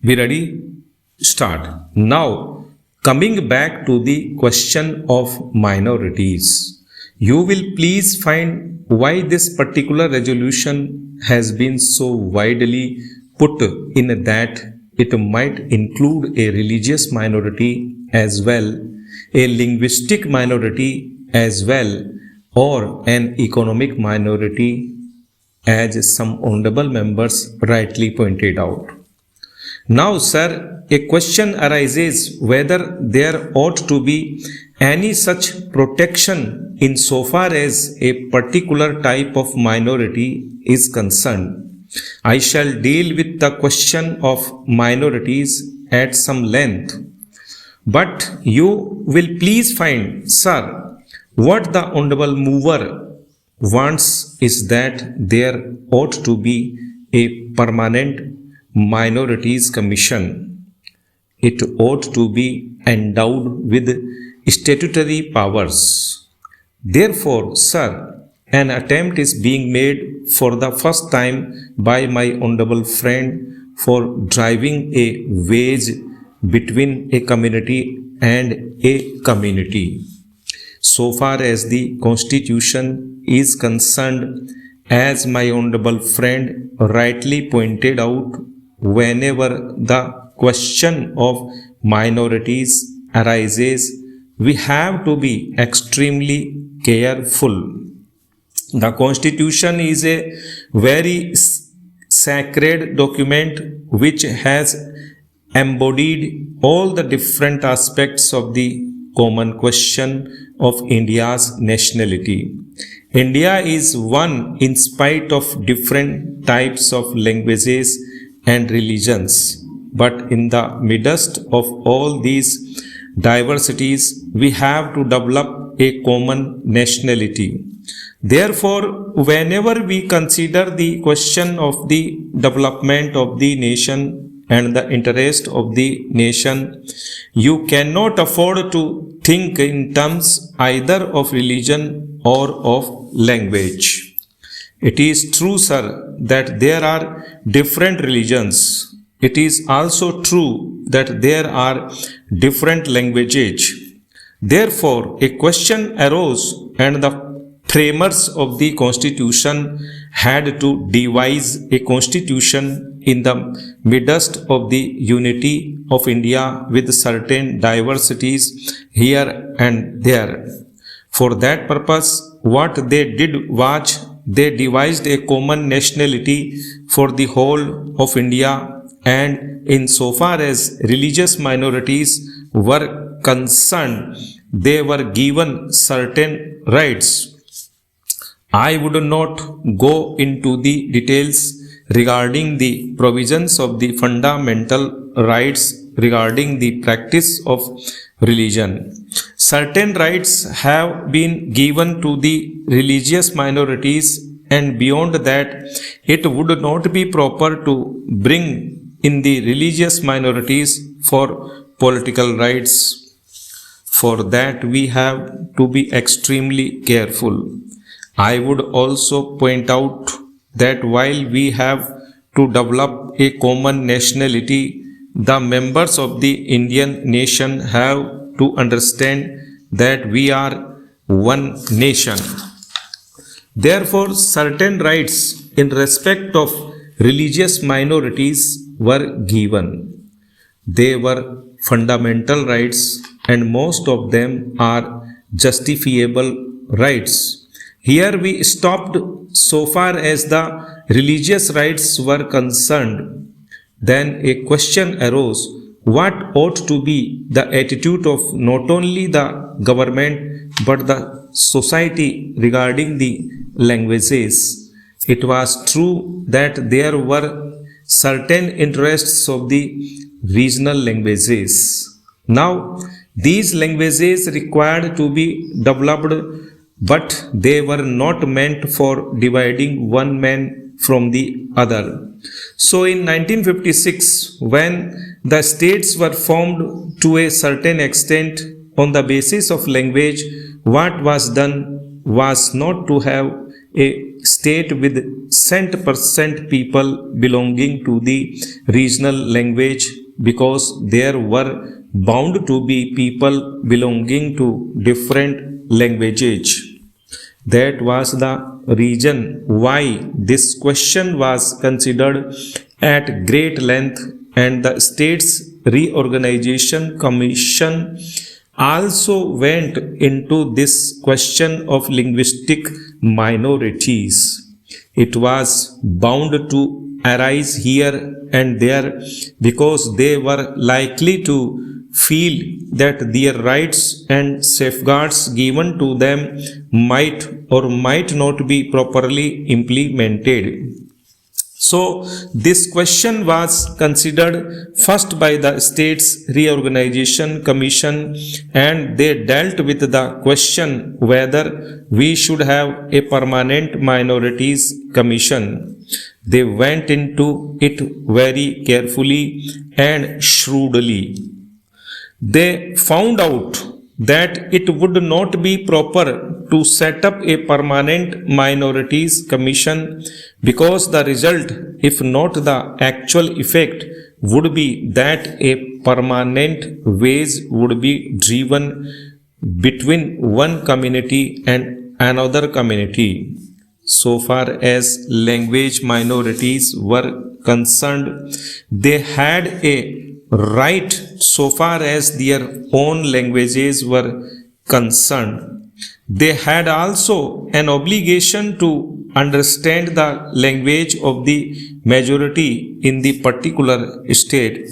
Be ready? Start. Now, coming back to the question of minorities, you will please find why this particular resolution has been so widely put in that it might include a religious minority as well, a linguistic minority as well, or an economic minority, as some honorable members rightly pointed out. Now, sir, a question arises whether there ought to be any such protection insofar as a particular type of minority is concerned. I shall deal with the question of minorities at some length, but you will please find, sir, what the honorable mover wants is that there ought to be a permanent minorities commission. It ought to be endowed with statutory powers. Therefore, sir, an attempt is being made for the first time by my honorable friend for driving a wedge between a community and a community. So far as the Constitution is concerned, as my honorable friend rightly pointed out, whenever the question of minorities arises, we have to be extremely careful. The Constitution is a very sacred document which has embodied all the different aspects of the common question of India's nationality. India is one in spite of different types of languages and religions, but in the midst of all these diversities, we have to develop a common nationality. Therefore, whenever we consider the question of the development of the nation and the interest of the nation, you cannot afford to think in terms either of religion or of language. It is true, sir, that there are different religions. It is also true that there are different languages. Therefore, a question arose, and the framers of the Constitution had to devise a constitution in the midst of the unity of India with certain diversities here and there. For that purpose, what they did was they devised a common nationality for the whole of India, and insofar as religious minorities were concerned, they were given certain rights. I would not go into the details regarding the provisions of the fundamental rights regarding the practice of religion. Certain rights have been given to the religious minorities, and beyond that, it would not be proper to bring in the religious minorities for political rights. For that, we have to be extremely careful. I would also point out that while we have to develop a common nationality, the members of the Indian nation have to understand that we are one nation. Therefore, certain rights in respect of religious minorities were given. They were fundamental rights, and most of them are justifiable rights. Here we stopped so far as the religious rights were concerned. Then a question arose, what ought to be the attitude of not only the government but the society regarding the languages? It was true that there were certain interests of the regional languages. Now, these languages required to be developed, but they were not meant for dividing one man from the other. So in 1956, when the states were formed to a certain extent on the basis of language, what was done was not to have a state with cent% people belonging to the regional language, because there were bound to be people belonging to different languages. That was the reason why this question was considered at great length, and the States Reorganization Commission also went into this question of linguistic minorities. It was bound to arise here and there because they were likely to feel that their rights and safeguards given to them might or might not be properly implemented. So, this question was considered first by the States Reorganization Commission, and they dealt with the question whether we should have a permanent minorities commission. They went into it very carefully and shrewdly. They found out that it would not be proper to set up a permanent minorities commission, because the result, if not the actual effect, would be that a permanent wage would be driven between one community and another community. So far as language minorities were concerned, they had a right so far as their own languages were concerned. They had also an obligation to understand the language of the majority in the particular state.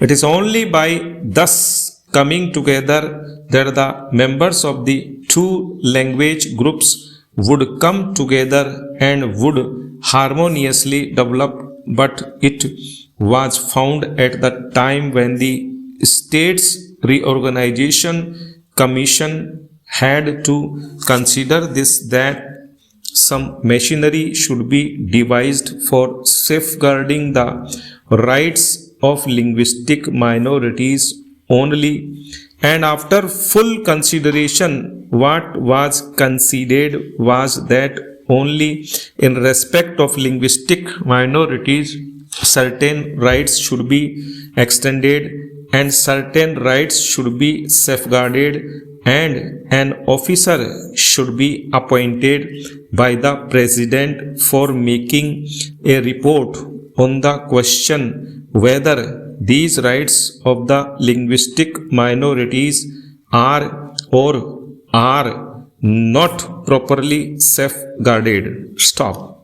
It is only by thus coming together that the members of the two language groups would come together and would harmoniously develop, but it was found at the time when the States Reorganization Commission had to consider this, that some machinery should be devised for safeguarding the rights of linguistic minorities only, and after full consideration, what was considered was that only in respect of linguistic minorities certain rights should be extended and certain rights should be safeguarded, and an officer should be appointed by the president for making a report on the question whether these rights of the linguistic minorities are or are not properly safeguarded. Stop.